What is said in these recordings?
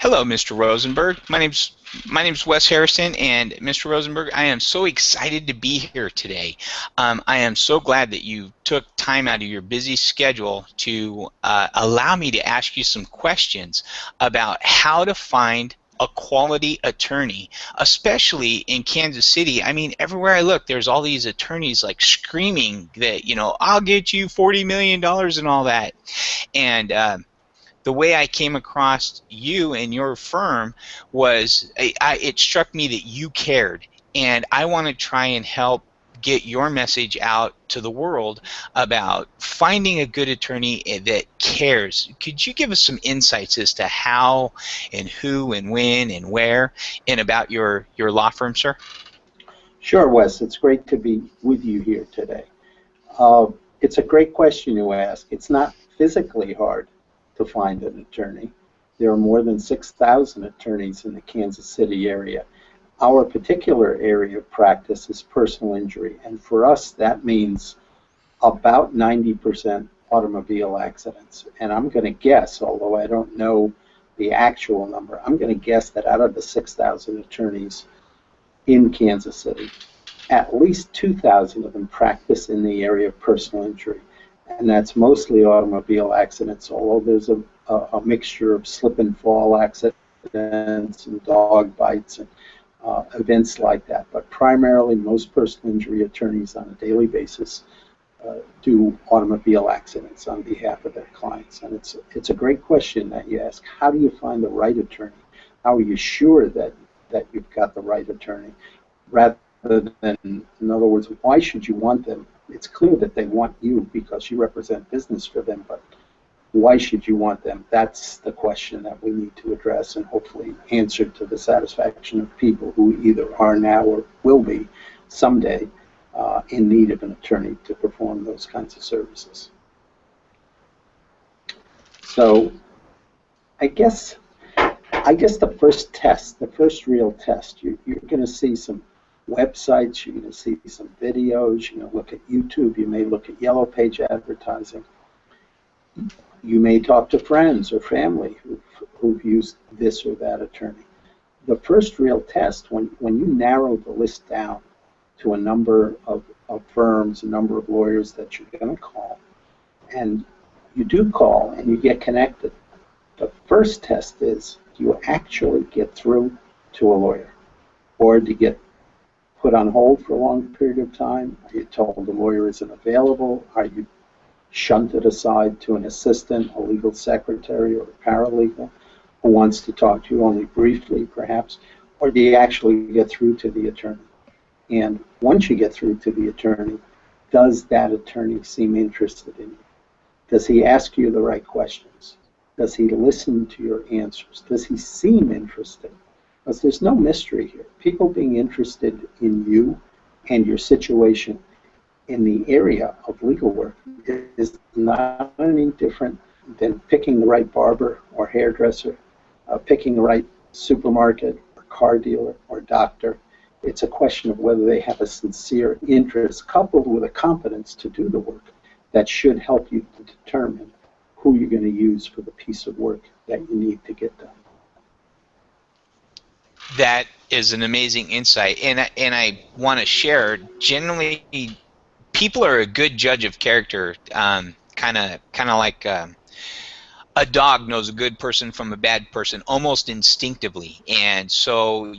Hello, Mr. Rosenberg. My name's Wes Harrison, and Mr. Rosenberg, I am so excited to be here today. I am so glad that you took time out of your busy schedule to allow me to ask you some questions about how to find a quality attorney, especially in Kansas City. I mean, everywhere I look, there's all these attorneys like screaming that, I'll get you $40 million and all that. And the way I came across you and your firm was it struck me that you cared, and I want to try and help get your message out to the world about finding a good attorney that cares. Could you give us some insights as to how and who and when and where and about your law firm, sir? Sure, Wes. It's great to be with you here today. It's a great question you ask. It's not physically hard to find an attorney. There are more than 6,000 attorneys in the Kansas City area. Our particular area of practice is personal injury, and for us that means about 90% automobile accidents. And I'm going to guess, although I don't know the actual number, I'm going to guess that out of the 6,000 attorneys in Kansas City, at least 2,000 of them practice in the area of personal injury. And that's mostly automobile accidents, although there's a mixture of slip and fall accidents and dog bites and events like that. But primarily, most personal injury attorneys on a daily basis do automobile accidents on behalf of their clients. And it's a great question that you ask. How do you find the right attorney? How are you sure that you've got the right attorney? Rather than, in other words, why should you want them? It's clear that they want you because you represent business for them, but why should you want them? That's the question that we need to address and hopefully answer to the satisfaction of people who either are now or will be someday in need of an attorney to perform those kinds of services. So I guess the first test, the first real test, you're going to see some websites, you're going to see some videos, you're going to look at YouTube, you may look at Yellow Page advertising. You may talk to friends or family who've used this or that attorney. The first real test, when you narrow the list down to a number of firms, a number of lawyers that you're going to call, and you do call and you get connected, the first test is, do you actually get through to a lawyer? Or do you get put on hold for a long period of time? Are you told the lawyer isn't available? Are you shunted aside to an assistant, a legal secretary, or a paralegal who wants to talk to you only briefly, perhaps? Or do you actually get through to the attorney? And once you get through to the attorney, does that attorney seem interested in you? Does he ask you the right questions? Does he listen to your answers? Does he seem interested? Because there's no mystery here. People being interested in you and your situation in the area of legal work is not any different than picking the right barber or hairdresser, picking the right supermarket or car dealer or doctor. It's a question of whether they have a sincere interest coupled with a competence to do the work that should help you to determine who you're going to use for the piece of work that you need to get done. That is an amazing insight, and I want to share. Generally, people are a good judge of character, kind of like a dog knows a good person from a bad person almost instinctively. And so,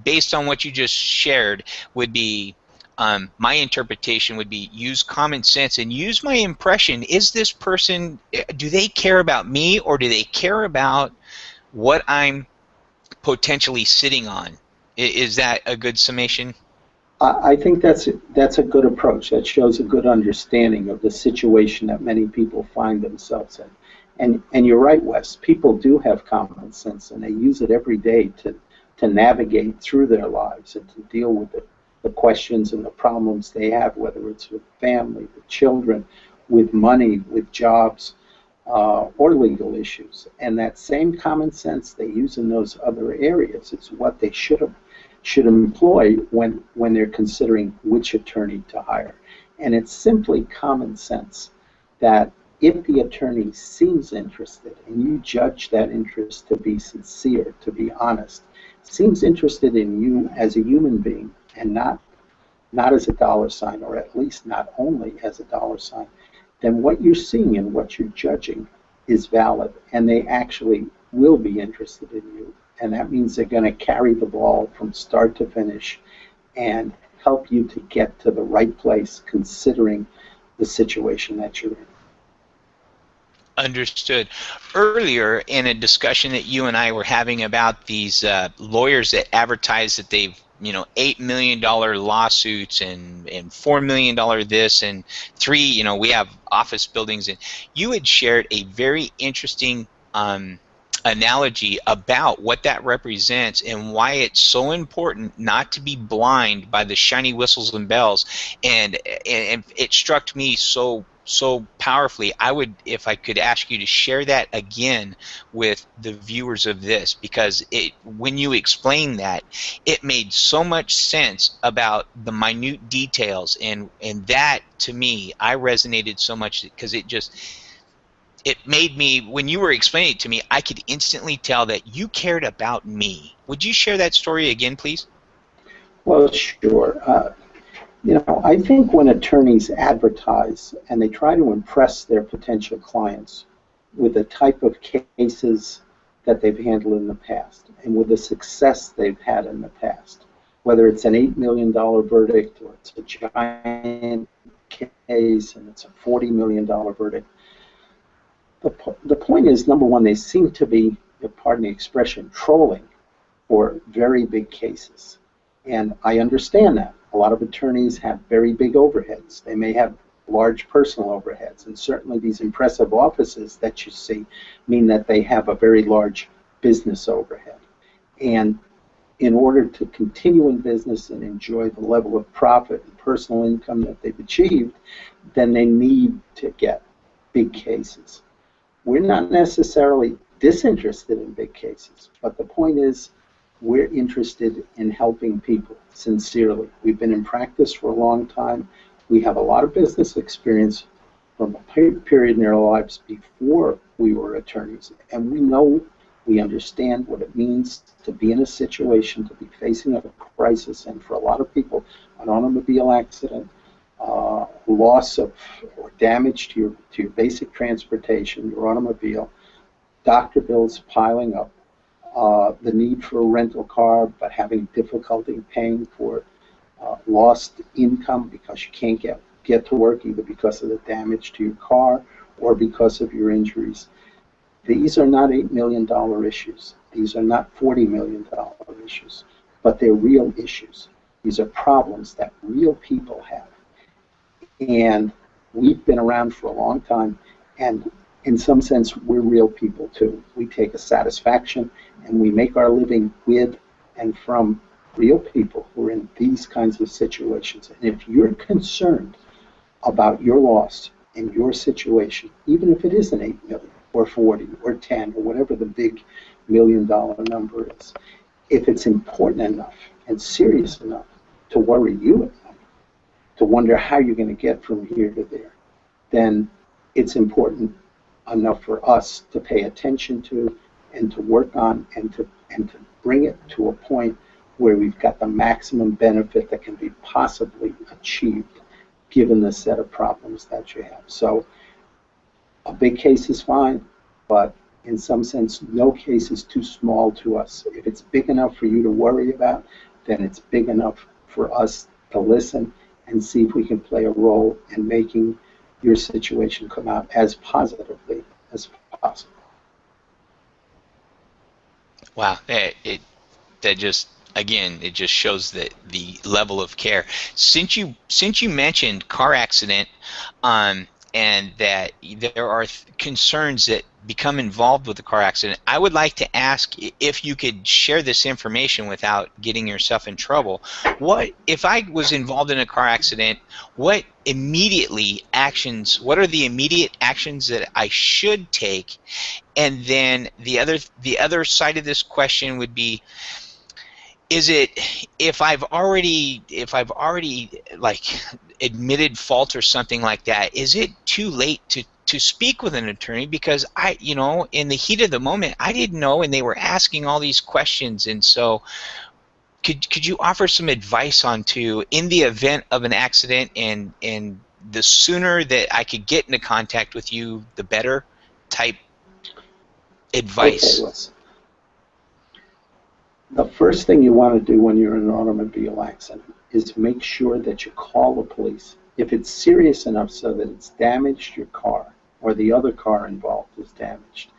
based on what you just shared, would be my interpretation would be use common sense and use my impression. Is this person? Do they care about me, or do they care about what I'm potentially sitting on? Is that a good summation? I think that's a good approach. That shows a good understanding of the situation that many people find themselves in. And you're right, Wes. People do have common sense, and they use it every day to navigate through their lives and to deal with the questions and the problems they have, whether it's with family, with children, with money, with jobs, or legal issues. And that same common sense they use in those other areas is what they should employ when they're considering which attorney to hire. And it's simply common sense that if the attorney seems interested and you judge that interest to be sincere, to be honest, seems interested in you as a human being and not as a dollar sign, or at least not only as a dollar sign, then what you're seeing and what you're judging is valid, and they actually will be interested in you. And that means they're going to carry the ball from start to finish and help you to get to the right place considering the situation that you're in. Understood. Earlier in a discussion that you and I were having about these lawyers that advertise that they've, $8 million lawsuits and $4 million this and three, we have office buildings, and you had shared a very interesting analogy about what that represents and why it's so important not to be blind by the shiny whistles and bells. And it struck me so powerfully. I would, if I could ask you to share that again with the viewers of this, because when you explained that, it made so much sense about the minute details, and that to me, I resonated so much because it made me, when you were explaining it to me, I could instantly tell that you cared about me. Would you share that story again, please? Well, sure. I think when attorneys advertise and they try to impress their potential clients with the type of cases that they've handled in the past and with the success they've had in the past, whether it's an $8 million verdict or it's a giant case and it's a $40 million verdict, the point is, number one, they seem to be, pardon the expression, trolling for very big cases. And I understand that. A lot of attorneys have very big overheads. They may have large personal overheads, and certainly these impressive offices that you see mean that they have a very large business overhead. And in order to continue in business and enjoy the level of profit and personal income that they've achieved, then they need to get big cases. We're not necessarily disinterested in big cases, but the point is, we're interested in helping people sincerely. We've been in practice for a long time. We have a lot of business experience from a period in our lives before we were attorneys, and we understand what it means to be in a situation, to be facing a crisis, and for a lot of people, an automobile accident, loss of or damage to your basic transportation, your automobile, doctor bills piling up, the need for a rental car, but having difficulty paying for lost income because you can't get to work, either because of the damage to your car or because of your injuries. These are not $8 million issues. These are not $40 million issues, but they're real issues. These are problems that real people have. And we've been around for a long time, and in some sense, we're real people too. We take a satisfaction and we make our living with and from real people who are in these kinds of situations. And if you're concerned about your loss in your situation, even if it isn't 8 million or 40 or 10 or whatever the big $1 million number is, if it's important enough and serious enough to worry you enough, to wonder how you're going to get from here to there, then it's important enough for us to pay attention to and to work on and to bring it to a point where we've got the maximum benefit that can be possibly achieved given the set of problems that you have. So a big case is fine, but in some sense, no case is too small to us. If it's big enough for you to worry about, then it's big enough for us to listen and see if we can play a role in making your situation come out as positively as possible. Wow, that just, again, it just shows that the level of care. Since you mentioned car accident, and that there are concerns that become involved with the car accident, I would like to ask if you could share this information without getting yourself in trouble. What if I was involved in a car accident? What are the immediate actions that I should take? And then the other side of this question would be, is it, if I've already like admitted fault or something like that, is it too late to speak with an attorney, because in the heat of the moment, I didn't know, and they were asking all these questions. And so could you offer some advice on, to, in the event of an accident, and the sooner that I could get into contact with you, the better, type Okay, advice? listen. The first thing you want to do when you're in an automobile accident is make sure that you call the police. If it's serious enough so that it's damaged your car, or the other car involved is damaged,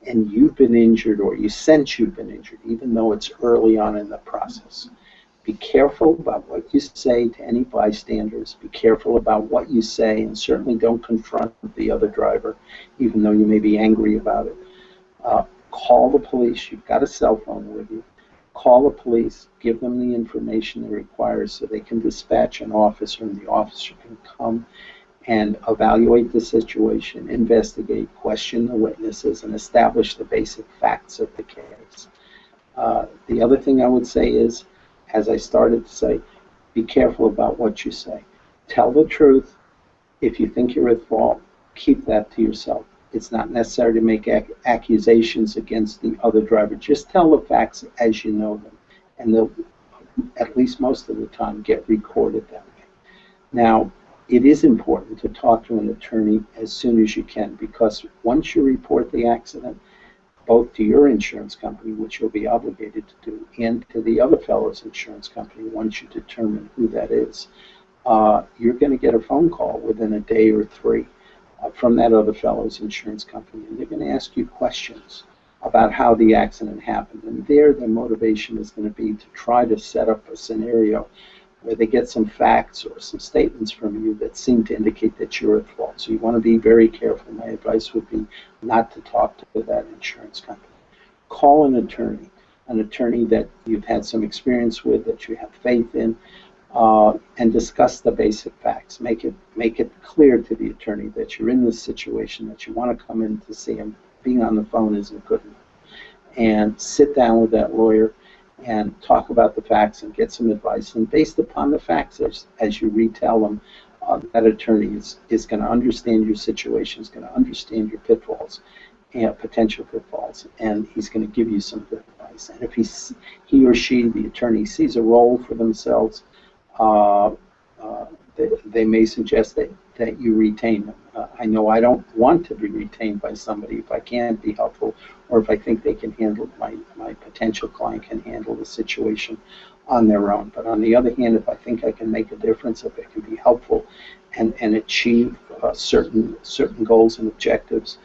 and you've been injured, or you sense you've been injured, even though it's early on in the process, be careful about what you say to any bystanders. Be careful about what you say, and certainly don't confront the other driver, even though you may be angry about it. Call the police. You've got a cell phone with you. Call the police, give them the information they require so they can dispatch an officer, and the officer can come and evaluate the situation, investigate, question the witnesses, and establish the basic facts of the case. The other thing I would say is, as I started to say, be careful about what you say. Tell the truth. If you think you're at fault, keep that to yourself. It's not necessary to make accusations against the other driver. Just tell the facts as you know them, and they'll, at least most of the time, get recorded that way. Now, it is important to talk to an attorney as soon as you can, because once you report the accident, both to your insurance company, which you'll be obligated to do, and to the other fellow's insurance company once you determine who that is, you're going to get a phone call within a day or three from that other fellow's insurance company, and they're going to ask you questions about how the accident happened. And their motivation is going to be to try to set up a scenario where they get some facts or some statements from you that seem to indicate that you're at fault. So you want to be very careful. My advice would be not to talk to that insurance company. Call an attorney that you've had some experience with, that you have faith in, and discuss the basic facts. Make it clear to the attorney that you're in this situation, that you want to come in to see him. Being on the phone isn't good enough. And sit down with that lawyer and talk about the facts and get some advice. And based upon the facts, as you retell them, that attorney is going to understand your situation, is going to understand your pitfalls and potential pitfalls, and he's going to give you some good advice. And if he or she, the attorney, sees a role for themselves, they may suggest that you retain them. I know I don't want to be retained by somebody if I can't be helpful, or if I think they can handle, my potential client can handle the situation on their own. But on the other hand, if I think I can make a difference, if I can be helpful and achieve certain goals and objectives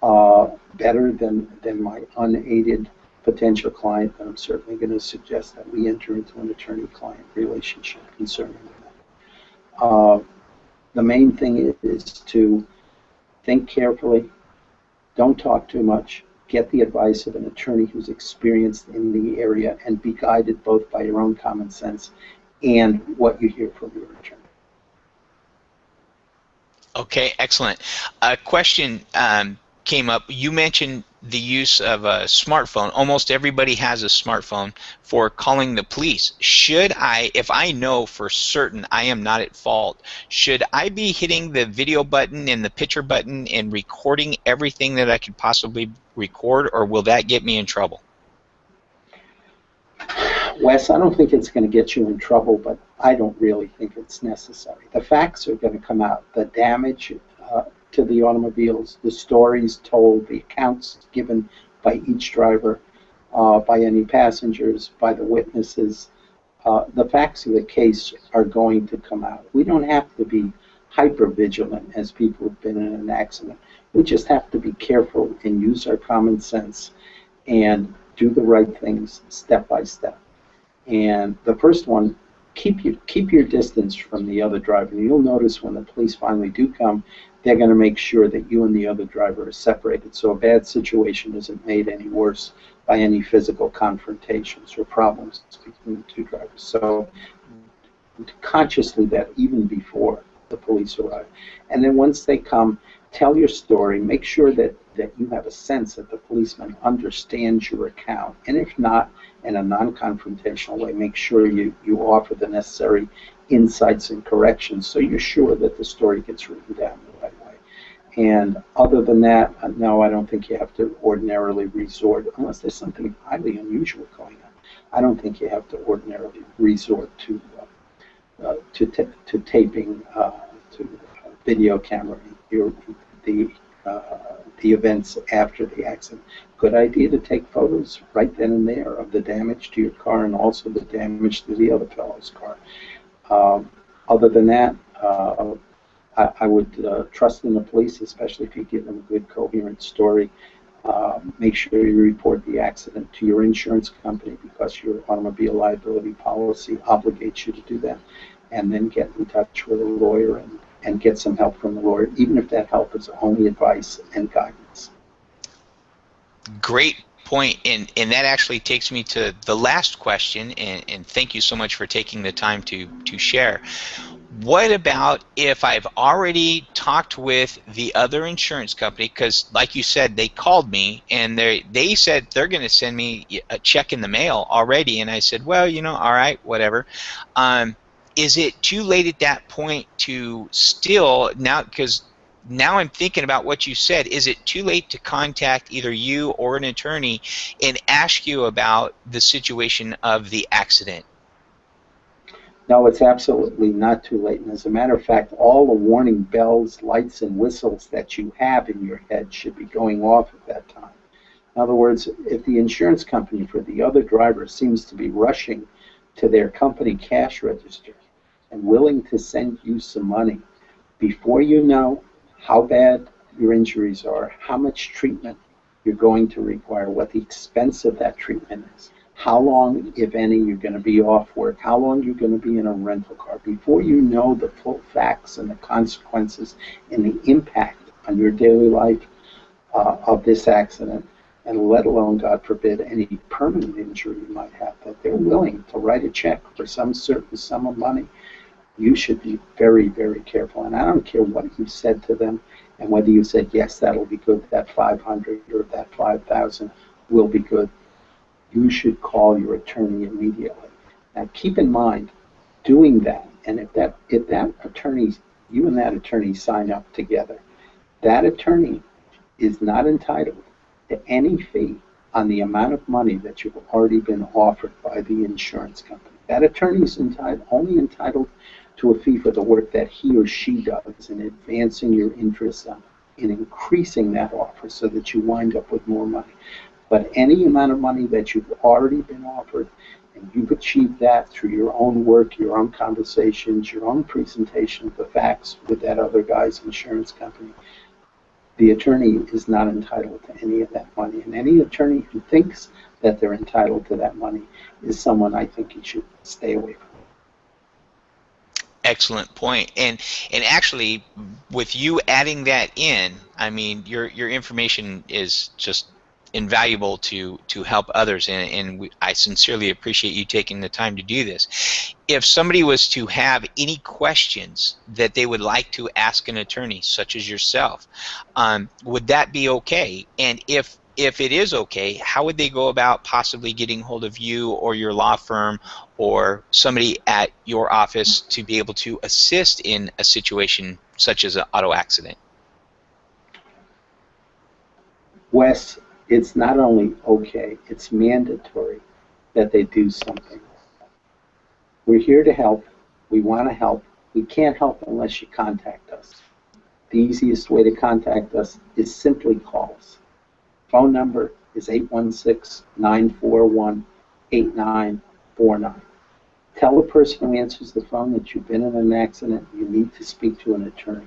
better than my unaided potential client, then I'm certainly going to suggest that we enter into an attorney-client relationship concerning that. The main thing is to think carefully, don't talk too much, get the advice of an attorney who's experienced in the area, and be guided both by your own common sense and what you hear from your attorney. Okay, excellent. A question came up. You mentioned the use of a smartphone. Almost everybody has a smartphone for calling the police. Should I, if I know for certain I am not at fault, should I be hitting the video button and the picture button and recording everything that I could possibly record, or will that get me in trouble? Wes, I don't think it's going to get you in trouble, but I don't really think it's necessary. The facts are going to come out. The damage to the automobiles, the stories told, the accounts given by each driver, by any passengers, by the witnesses, the facts of the case are going to come out. We don't have to be hyper vigilant as people who've been in an accident. We just have to be careful and use our common sense and do the right things step by step. And the first one, keep your distance from the other driver. And you'll notice when the police finally do come, they're going to make sure that you and the other driver are separated, so a bad situation isn't made any worse by any physical confrontations or problems between the two drivers. So consciously that even before the police arrive. And then once they come, tell your story. Make sure that you have a sense that the policeman understands your account. And if not, in a non-confrontational way, make sure you offer the necessary insights and corrections so you're sure that the story gets written down the right way. And other than that, no, I don't think you have to ordinarily resort, unless there's something highly unusual going on. I don't think you have to ordinarily resort to taping, to video camera the the events after the accident. Good idea to take photos right then and there of the damage to your car and also the damage to the other fellow's car. Other than that, I would trust in the police, especially if you give them a good, coherent story. Make sure you report the accident to your insurance company because your automobile liability policy obligates you to do that. And then get in touch with a lawyer and get some help from the lawyer, even if that help is only advice and guidance. Great point, and that actually takes me to the last question, and thank you so much for taking the time to share. What about if I've already talked with the other insurance company, because like you said, they called me and they said they're going to send me a check in the mail already, and I said, well, you know, all right, whatever. Is it too late at that point to still, now, because now I'm thinking about what you said, is it too late to contact either you or an attorney and ask you about the situation of the accident? No, it's absolutely not too late. And as a matter of fact, all the warning bells, lights, and whistles that you have in your head should be going off at that time. In other words, if the insurance company for the other driver seems to be rushing to their company cash register and willing to send you some money, before you know how bad your injuries are, how much treatment you're going to require, what the expense of that treatment is, how long, if any, you're going to be off work, how long you're going to be in a rental car, before you know the full facts and the consequences and the impact on your daily life of this accident, and let alone, God forbid, any permanent injury you might have, that they're willing to write a check for some certain sum of money, you should be very, very careful. And I don't care what you said to them and whether you said, yes, that'll be good, that 500 or that 5,000 will be good. You should call your attorney immediately. Now, keep in mind, doing that, and if that attorney, you and that attorney sign up together, that attorney is not entitled to any fee on the amount of money that you've already been offered by the insurance company. That attorney is only entitled to a fee for the work that he or she does in advancing your interests in increasing that offer so that you wind up with more money. But any amount of money that you've already been offered, and you've achieved that through your own work, your own conversations, your own presentation of the facts with that other guy's insurance company, the attorney is not entitled to any of that money. And any attorney who thinks that they're entitled to that money is someone I think you should stay away from. Excellent point. And actually, with you adding that in, I mean, your information is just invaluable to help others, and I sincerely appreciate you taking the time to do this. If somebody was to have any questions that they would like to ask an attorney, such as yourself, would that be okay? And if it is okay, how would they go about possibly getting hold of you or your law firm or somebody at your office to be able to assist in a situation such as an auto accident? Wes, it's not only okay, it's mandatory that they do something. We're here to help. We want to help. We can't help unless you contact us. The easiest way to contact us is simply call us. Phone number is 816-941-8949. Tell the person who answers the phone that you've been in an accident, you need to speak to an attorney.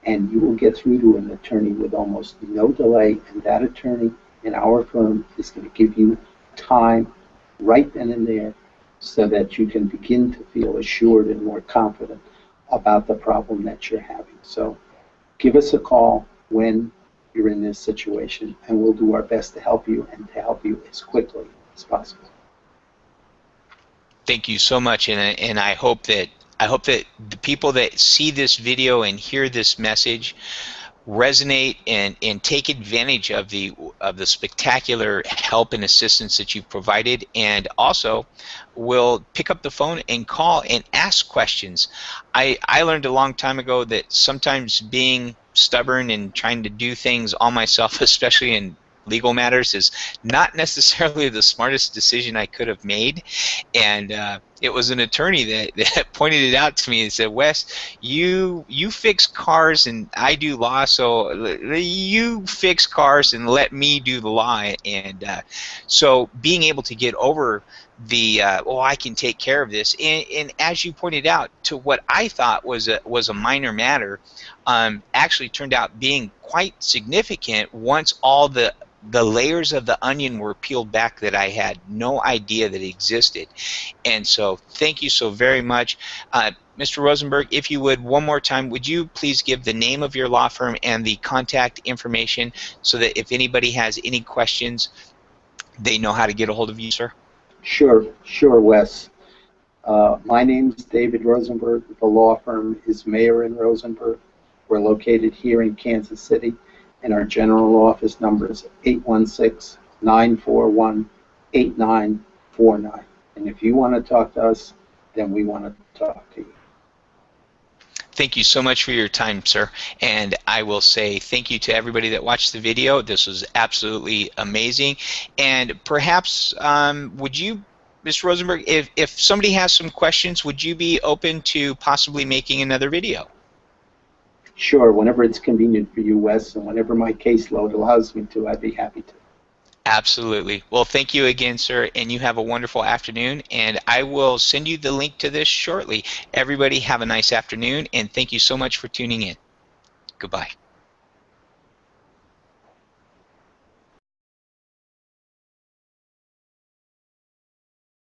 And you will get through to an attorney with almost no delay, and that attorney in our firm is going to give you time right then and there so that you can begin to feel assured and more confident about the problem that you're having. So give us a call when you're in this situation, and we'll do our best to help you and to help you as quickly as possible. Thank you so much, and I hope that the people that see this video and hear this message resonate and take advantage of the of the spectacular help and assistance that you've provided, and also will pick up the phone and call and ask questions. I learned a long time ago that sometimes being stubborn and trying to do things all myself, especially in legal matters, is not necessarily the smartest decision I could have made. And it was an attorney that pointed it out to me and said, Wes, you fix cars and I do law, so you fix cars and let me do the law. And so being able to get over the I can take care of this, and as you pointed out, to what I thought was a minor matter, actually turned out being quite significant once all the layers of the onion were peeled back that I had no idea that existed. And so thank you so very much. Mr. Rosenberg, if you would, one more time, would you please give the name of your law firm and the contact information so that if anybody has any questions, they know how to get a hold of you, sir? Sure, Wes. My name's David Rosenberg. The law firm is Mayer and Rosenberg. We're located here in Kansas City, and our general office number is 816-941-8949. And if you want to talk to us, then we want to talk to you. Thank you so much for your time, sir. And I will say thank you to everybody that watched the video. This was absolutely amazing. And perhaps, would you, Mr. Rosenberg, if somebody has some questions, would you be open to possibly making another video? Sure, whenever it's convenient for you, Wes, and whenever my caseload allows me to, I'd be happy to. Absolutely. Well, thank you again, sir, and you have a wonderful afternoon, and I will send you the link to this shortly. Everybody have a nice afternoon, and thank you so much for tuning in. Goodbye.